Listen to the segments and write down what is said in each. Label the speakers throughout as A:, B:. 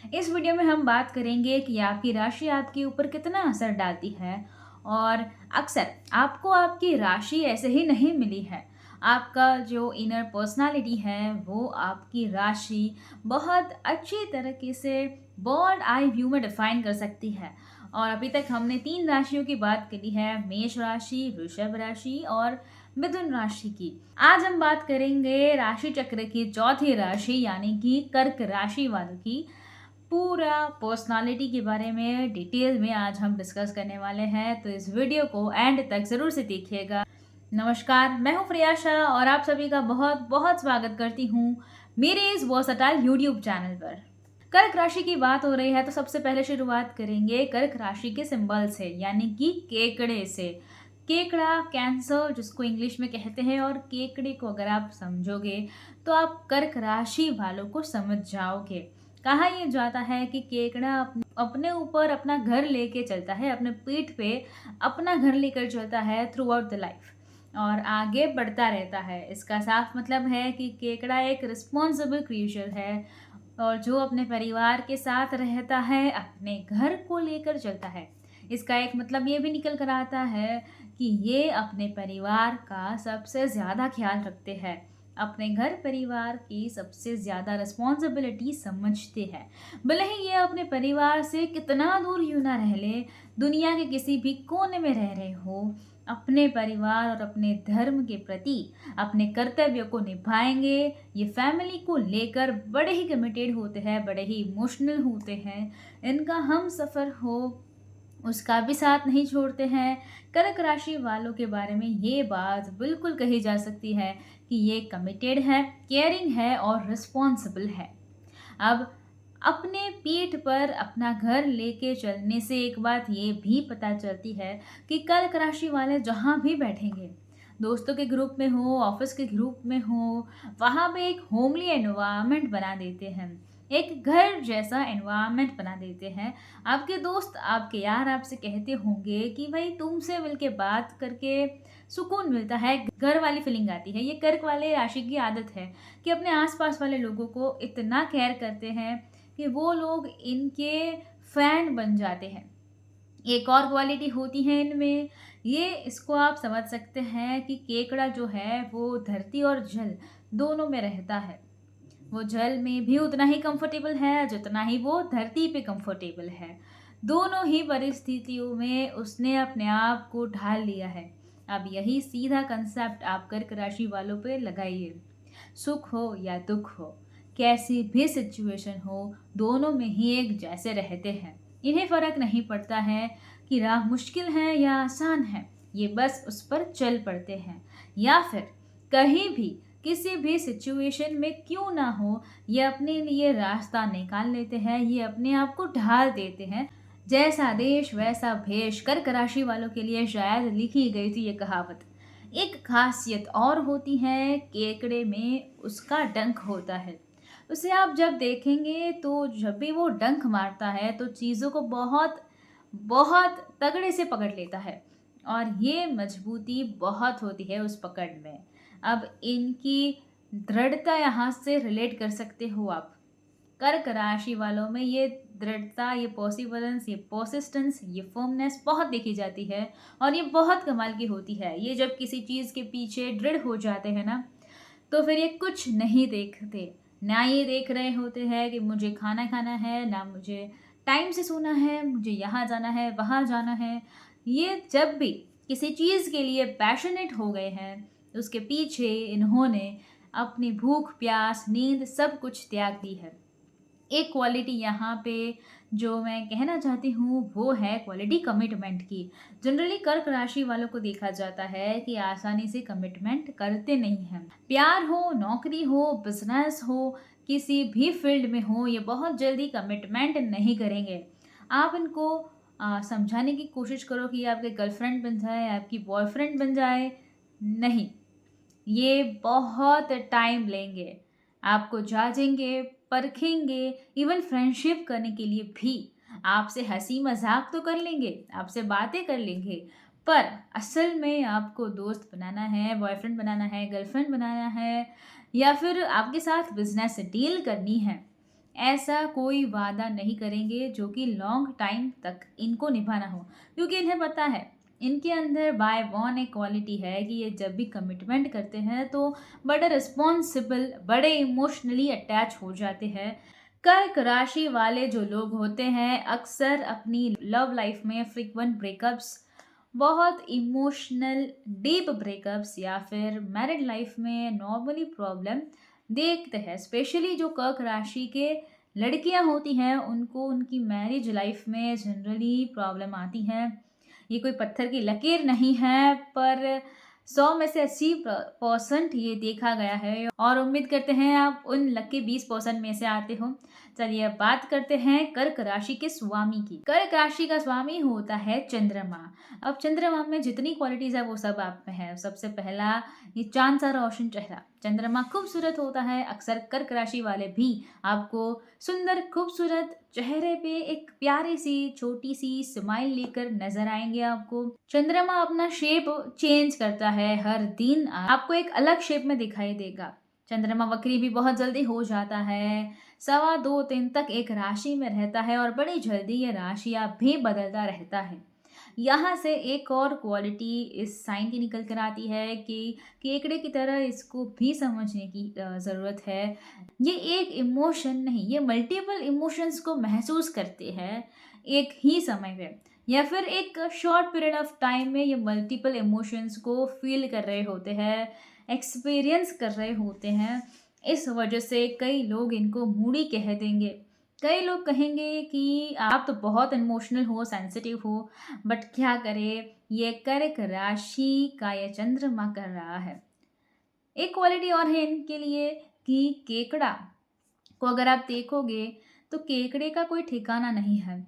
A: इस वीडियो में हम बात करेंगे कि आपकी राशि आपके ऊपर कितना असर डालती है। और अक्सर आपको आपकी राशि ऐसे ही नहीं मिली है। आपका जो इनर पर्सनालिटी है वो आपकी राशि बहुत अच्छी तरीके से बर्ड आई व्यू में डिफाइन कर सकती है। और अभी तक हमने 3 राशियों की बात करी है, मेष राशि, वृषभ राशि और मिथुन राशि की। आज हम बात करेंगे राशि चक्र की चौथी राशि यानी कि कर्क राशि वालों की। पूरा पर्सनालिटी के बारे में डिटेल में आज हम डिस्कस करने वाले हैं, तो इस वीडियो को एंड तक ज़रूर से देखिएगा। नमस्कार, मैं हूं प्रियाशा और आप सभी का बहुत बहुत स्वागत करती हूं मेरे इस वर्सटाइल यूट्यूब चैनल पर। कर्क राशि की बात हो रही है तो सबसे पहले शुरुआत करेंगे कर्क राशि के सिंबल से यानी कि केकड़े से। केकड़ा कैंसर जिसको इंग्लिश में कहते हैं, और केकड़े को अगर आप समझोगे तो आप कर्क राशि वालों को समझ जाओगे। कहा यह जाता है कि केकड़ा अपने ऊपर अपना घर लेके चलता है, अपने पीठ पे अपना घर लेकर चलता है थ्रू आउट द लाइफ और आगे बढ़ता रहता है। इसका साफ मतलब है कि केकड़ा एक रिस्पॉन्सिबल क्रिएचर है और जो अपने परिवार के साथ रहता है, अपने घर को लेकर चलता है। इसका एक मतलब ये भी निकल कर आता है कि ये अपने परिवार का सबसे ज़्यादा ख्याल रखते हैं, अपने घर परिवार की सबसे ज़्यादा रिस्पॉन्सिबिलिटी समझते हैं। भले ही ये अपने परिवार से कितना दूर क्यों ना रह ले, दुनिया के किसी भी कोने में रह रहे हो, अपने परिवार और अपने धर्म के प्रति अपने कर्तव्य को निभाएंगे। ये फैमिली को लेकर बड़े ही कमिटेड होते हैं, बड़े ही इमोशनल होते हैं। इनका हम सफ़र हो उसका भी साथ नहीं छोड़ते हैं। कर्क राशि वालों के बारे में ये बात बिल्कुल कही जा सकती है कि ये कमिटेड है, केयरिंग है और रिस्पॉन्सिबल है। अब अपने पीठ पर अपना घर लेके चलने से एक बात ये भी पता चलती है कि कर्क राशि वाले जहाँ भी बैठेंगे, दोस्तों के ग्रुप में हो, ऑफिस के ग्रुप में हो, वहाँ पे एक होमली एनवायरनमेंट बना देते हैं, एक घर जैसा एनवायरनमेंट बना देते हैं। आपके दोस्त, आपके यार आपसे कहते होंगे कि भाई तुमसे मिलके बात करके सुकून मिलता है, घर वाली फीलिंग आती है। ये कर्क वाले राशि की आदत है कि अपने आसपास वाले लोगों को इतना केयर करते हैं कि वो लोग इनके फैन बन जाते हैं। एक और क्वालिटी होती है इनमें, ये इसको आप समझ सकते हैं कि केकड़ा जो है वो धरती और जल दोनों में रहता है। वो जल में भी उतना ही कंफर्टेबल है जितना ही वो धरती पे कंफर्टेबल है। दोनों ही परिस्थितियों में उसने अपने आप को ढाल लिया है। अब यही सीधा कंसेप्ट आप कर्क राशि वालों पे लगाइए। सुख हो या दुख हो, कैसी भी सिचुएशन हो, दोनों में ही एक जैसे रहते हैं। इन्हें फर्क नहीं पड़ता है कि राह मुश्किल है या आसान है, ये बस उस पर चल पड़ते हैं। या फिर कहीं भी किसी भी सिचुएशन में क्यों ना हो, ये अपने लिए रास्ता निकाल लेते हैं, ये अपने आप को ढाल देते हैं। जैसा देश वैसा भेष, कर्क राशि वालों के लिए शायद लिखी गई थी ये कहावत। एक खासियत और होती है केकड़े में, उसका डंक होता है। उसे आप जब देखेंगे तो जब भी वो डंक मारता है तो चीज़ों को बहुत बहुत तगड़े से पकड़ लेता है और ये मजबूती बहुत होती है उस पकड़ में। अब इनकी दृढ़ता यहाँ से रिलेट कर सकते हो आप। कर्क राशि वालों में ये दृढ़ता, ये पॉसिबलेंस, ये पर्सिस्टेंस, ये फर्मनेस बहुत देखी जाती है और ये बहुत कमाल की होती है। ये जब किसी चीज़ के पीछे दृढ़ हो जाते हैं ना, तो फिर ये कुछ नहीं देखते। ना ये देख रहे होते हैं कि मुझे खाना खाना है, ना मुझे टाइम से सोना है, मुझे यहाँ जाना है, वहाँ जाना है। ये जब भी किसी चीज़ के लिए पैशनेट हो गए हैं, तो उसके पीछे इन्होंने अपनी भूख, प्यास, नींद सब कुछ त्याग दी है। एक क्वालिटी यहाँ पे जो मैं कहना चाहती हूँ वो है क्वालिटी कमिटमेंट की। जनरली कर्क राशि वालों को देखा जाता है कि आसानी से कमिटमेंट करते नहीं हैं। प्यार हो, नौकरी हो, बिजनेस हो, किसी भी फील्ड में हो, ये बहुत जल्दी कमिटमेंट नहीं करेंगे। आप इनको समझाने की कोशिश करो कि ये आपके गर्लफ्रेंड बन जाए, आपकी बॉयफ्रेंड बन जाए, नहीं, ये बहुत टाइम लेंगे। आपको जाँचेंगे, परखेंगे, इवन फ्रेंडशिप करने के लिए भी आपसे हँसी मज़ाक तो कर लेंगे, आपसे बातें कर लेंगे, पर असल में आपको दोस्त बनाना है, बॉयफ्रेंड बनाना है, गर्लफ्रेंड बनाना है या फिर आपके साथ बिज़नेस डील करनी है, ऐसा कोई वादा नहीं करेंगे जो कि लॉन्ग टाइम तक इनको निभाना हो, क्योंकि इन्हें पता है इनके अंदर बाय बॉर्न एक क्वालिटी है कि ये जब भी कमिटमेंट करते हैं तो बड़े रिस्पॉन्सिबल, बड़े इमोशनली अटैच हो जाते हैं। कर्क राशि वाले जो लोग होते हैं अक्सर अपनी लव लाइफ में फ्रीक्वेंट ब्रेकअप्स, बहुत इमोशनल डीप ब्रेकअप्स या फिर मैरिड लाइफ में नॉर्मली प्रॉब्लम देखते हैं। स्पेशली जो कर्क राशि के लड़कियां होती हैं उनको उनकी मैरिज लाइफ में जनरली प्रॉब्लम आती हैं। ये कोई पत्थर की लकीर नहीं है, पर 100 में से 80% ये देखा गया है और उम्मीद करते हैं आप उन लकी 20% में से आते हो। चलिए अब बात करते हैं कर्क राशि के स्वामी की। कर्क राशि का स्वामी होता है चंद्रमा। अब चंद्रमा में जितनी क्वालिटीज है वो सब आप में है। सबसे पहला, ये चांद सा रोशन चेहरा। चंद्रमा खूबसूरत होता है, अक्सर कर्क राशि वाले भी आपको सुंदर खूबसूरत चेहरे पे एक प्यारी सी छोटी सी स्माइल लेकर नजर आएंगे आपको। चंद्रमा अपना शेप चेंज करता है हर दिन, आपको एक अलग शेप में दिखाई देगा। चंद्रमा वक्री भी बहुत जल्दी हो जाता है, 2.25 दिन तक एक राशि में रहता है और बड़ी जल्दी ये राशियां भी बदलता रहता है। यहाँ से एक और क्वालिटी इस साइन की निकल कर आती है कि केकड़े की तरह इसको भी समझने की ज़रूरत है। ये एक इमोशन नहीं, ये मल्टीपल इमोशंस को महसूस करते हैं एक ही समय पे, या फिर एक शॉर्ट पीरियड ऑफ टाइम में ये मल्टीपल इमोशंस को फील कर रहे होते हैं, एक्सपीरियंस कर रहे होते हैं। इस वजह से कई लोग इनको मूडी कह देंगे। कई लोग कहेंगे कि आप तो बहुत इमोशनल हो, सेंसिटिव हो, बट क्या करें, ये कर्क राशि का ये चंद्रमा कर रहा है। एक क्वालिटी और है इनके लिए कि केकड़ा को अगर आप देखोगे तो केकड़े का कोई ठिकाना नहीं है,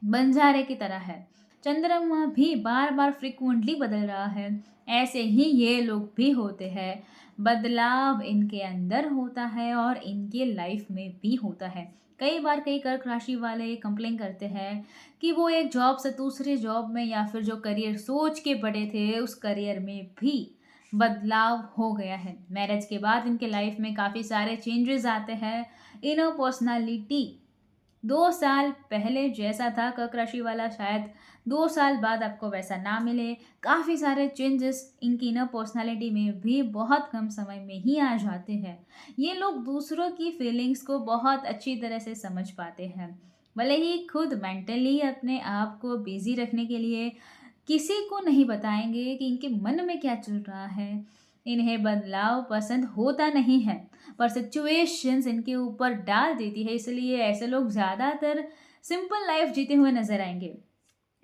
A: बंजारे की तरह है। चंद्रमा भी बार बार फ्रिक्वेंटली बदल रहा है, ऐसे ही ये लोग भी होते हैं। बदलाव इनके अंदर होता है और इनके लाइफ में भी होता है। कई बार कई कर्क राशि वाले कंप्लेन करते हैं कि वो एक जॉब से दूसरे जॉब में या फिर जो करियर सोच के पड़े थे उस करियर में भी बदलाव हो गया है। मैरिज के बाद इनके लाइफ में काफ़ी सारे चेंजेस आते हैं। इनर पर्सनालिटी 2 साल पहले जैसा था कर्क राशि वाला, शायद 2 साल बाद आपको वैसा ना मिले। काफ़ी सारे चेंजेस इनकी इनर पर्सनालिटी में भी बहुत कम समय में ही आ जाते हैं। ये लोग दूसरों की फीलिंग्स को बहुत अच्छी तरह से समझ पाते हैं। भले ही खुद मेंटली अपने आप को बिजी रखने के लिए किसी को नहीं बताएंगे कि इनके मन में क्या चल रहा है। इन्हें बदलाव पसंद होता नहीं है, पर सिचुएशंस इनके ऊपर डाल देती है, इसलिए ऐसे लोग ज़्यादातर सिंपल लाइफ जीते हुए नजर आएंगे।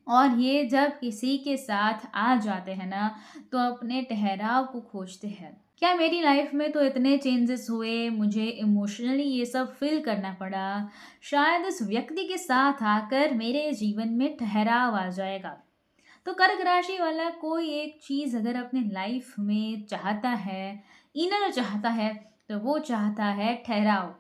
A: और ये जब किसी के साथ आ जाते हैं ना, तो अपने ठहराव को खोजते हैं। क्या मेरी लाइफ में तो इतने चेंजेस हुए, मुझे इमोशनली ये सब फील करना पड़ा, शायद इस व्यक्ति के साथ आकर मेरे जीवन में ठहराव आ जाएगा। तो कर्क राशि वाला कोई एक चीज़ अगर अपने लाइफ में चाहता है, इनर चाहता है, तो वो चाहता है ठहराव।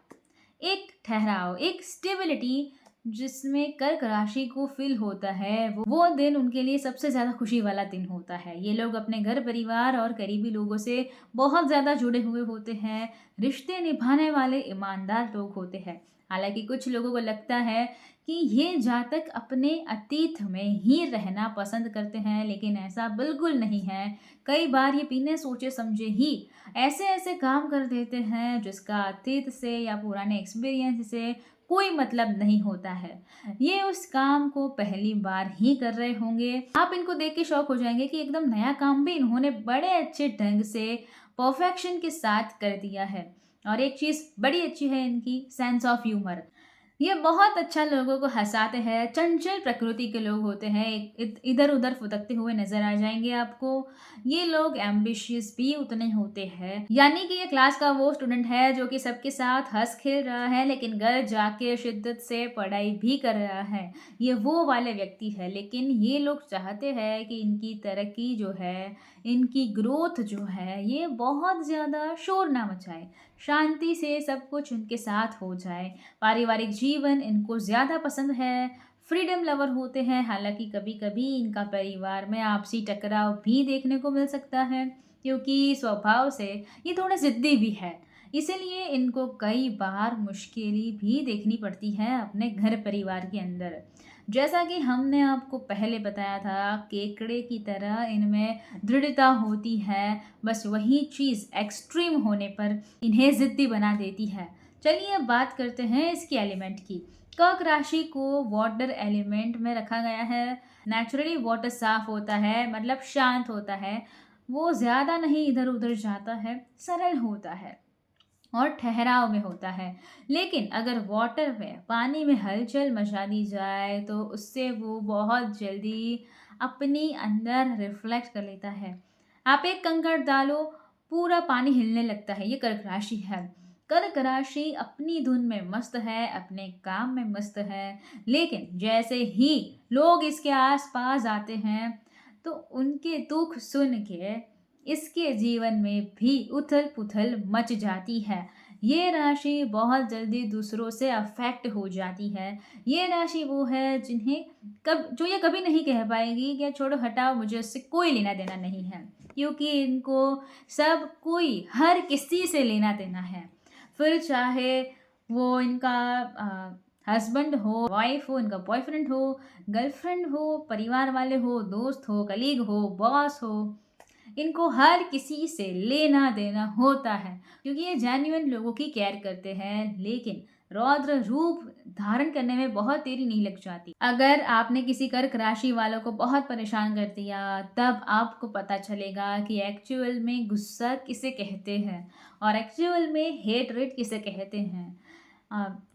A: एक ठहराव, एक स्टेबिलिटी जिसमें कर्क राशि को फील होता है, वो दिन उनके लिए सबसे ज़्यादा खुशी वाला दिन होता है। ये लोग अपने घर परिवार और करीबी लोगों से बहुत ज़्यादा जुड़े हुए होते हैं, रिश्ते निभाने वाले ईमानदार लोग होते हैं। हालांकि कुछ लोगों को लगता है कि ये जातक अपने अतीत में ही रहना पसंद करते हैं, लेकिन ऐसा बिल्कुल नहीं है। कई बार ये बिना सोचे समझे ही ऐसे ऐसे काम कर देते हैं जिसका अतीत से या पुराने एक्सपीरियंस से कोई मतलब नहीं होता है। ये उस काम को पहली बार ही कर रहे होंगे। आप इनको देख के शौक हो जाएंगे कि एकदम नया काम भी इन्होंने बड़े अच्छे ढंग से परफेक्शन के साथ कर दिया है। और एक चीज़ बड़ी अच्छी है इनकी, सेंस ऑफ ह्यूमर। ये बहुत अच्छा लोगों को हँसाते हैं। चंचल प्रकृति के लोग होते हैं, इधर उधर फुदकते हुए नजर आ जाएंगे आपको। ये लोग एम्बिशियस भी उतने होते हैं, यानी कि ये क्लास का वो स्टूडेंट है जो कि सबके साथ हंस खेल रहा है लेकिन घर जाके शिद्दत से पढ़ाई भी कर रहा है। ये वो वाले व्यक्ति है, लेकिन ये लोग चाहते हैं कि इनकी तरक्की जो है, इनकी ग्रोथ जो है, ये बहुत ज़्यादा शोर ना मचाए, शांति से सब कुछ उनके साथ हो जाए। पारिवारिक जीवन इनको ज़्यादा पसंद है, फ्रीडम लवर होते हैं। हालांकि कभी कभी इनका परिवार में आपसी टकराव भी देखने को मिल सकता है, क्योंकि स्वभाव से ये थोड़े ज़िद्दी भी है। इसीलिए इनको कई बार मुश्किलें भी देखनी पड़ती है अपने घर परिवार के अंदर। जैसा कि हमने आपको पहले बताया था, केकड़े की तरह इनमें दृढ़ता होती है, बस वही चीज़ एक्सट्रीम होने पर इन्हें ज़िद्दी बना देती है। चलिए अब बात करते हैं इसकी एलिमेंट की। कर्क राशि को वाटर एलिमेंट में रखा गया है। नेचुरली वाटर साफ होता है, मतलब शांत होता है, वो ज़्यादा नहीं इधर उधर जाता है, सरल होता है और ठहराव में होता है। लेकिन अगर वाटर में, पानी में हलचल मचा दी जाए तो उससे वो बहुत जल्दी अपनी अंदर रिफ्लेक्ट कर लेता है। आप एक कंकड़ डालो, पूरा पानी हिलने लगता है। ये कर्क राशि है। कर्क राशि अपनी धुन में मस्त है, अपने काम में मस्त है, लेकिन जैसे ही लोग इसके आस-पास आते हैं तो उनके दुख सुन के इसके जीवन में भी उथल-पुथल मच जाती है। ये राशि बहुत जल्दी दूसरों से अफ़ेक्ट हो जाती है। ये राशि वो है जिन्हें कब जो ये कभी नहीं कह पाएगी कि छोड़ो हटाओ, मुझे उससे कोई लेना-देना नहीं है। क्योंकि इनको सब कोई, हर किसी से लेना-देना है। फिर चाहे वो इनका हस्बैंड हो, वाइफ हो, इनका बॉयफ्रेंड हो, गर्लफ्रेंड हो, परिवार वाले हो, दोस्त हो, कलीग हो, बॉस हो, इनको हर किसी से लेना देना होता है क्योंकि ये जेन्युइन लोगों की केयर करते हैं। लेकिन रौद्र रूप धारण करने में बहुत देरी नहीं लग जाती। अगर आपने किसी कर्क राशि वालों को बहुत परेशान कर दिया, तब आपको पता चलेगा कि एक्चुअल में गुस्सा किसे कहते हैं और एक्चुअल में हेट किसे कहते हैं।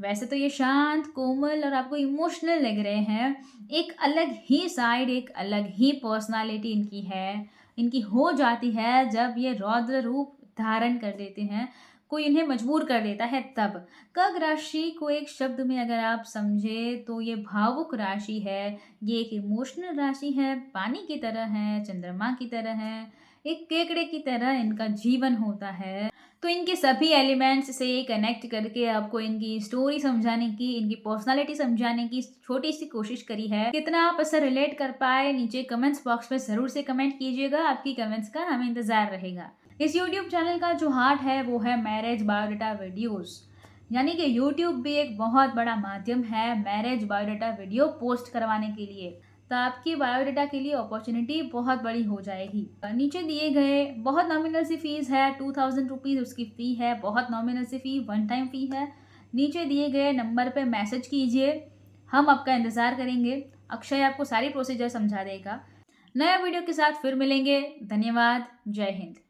A: वैसे तो ये शांत, कोमल और आपको इमोशनल लग रहे हैं। एक अलग ही साइड, एक अलग ही पर्सनालिटी इनकी है, इनकी हो जाती है जब ये रौद्र रूप धारण कर देते हैं, कोई इन्हें मजबूर कर देता है तब। कर्क राशि को एक शब्द में अगर आप समझे तो ये भावुक राशि है, ये एक इमोशनल राशि है, पानी की तरह है, चंद्रमा की तरह है, एक केकड़े की तरह इनका जीवन होता है। तो इनके सभी एलिमेंट्स से कनेक्ट करके आपको इनकी स्टोरी समझाने की, इनकी पर्सनालिटी समझाने की छोटी-सी कोशिश करी है। कितना आप इससे रिलेट कर पाए, नीचे कमेंट्स बॉक्स में ज़रूर से कमेंट कीजिएगा। आपकी कमेंट्स का हमें इंतज़ार रहेगा। इस यूट्यूब चैनल का जो हार्ट है वो है मैरिज बायोडाटा वीडियोज़। यानी कि यूट्यूब भी एक बहुत बड़ा माध्यम है मैरिज बायोडाटा वीडियो पोस्ट करवाने के लिए। तो आपकी बायोडाटा के लिए अपॉर्चुनिटी बहुत बड़ी हो जाएगी। नीचे दिए गए बहुत नॉमिनल सी फीस है, 2000 रुपीज़ उसकी फ़ी है, बहुत नॉमिनल सी फ़ी, वन टाइम फ़ी है। नीचे दिए गए नंबर पे मैसेज कीजिए, हम आपका इंतज़ार करेंगे। अक्षय आपको सारी प्रोसीजर समझा देगा। नया वीडियो के साथ फिर मिलेंगे। धन्यवाद। जय हिंद।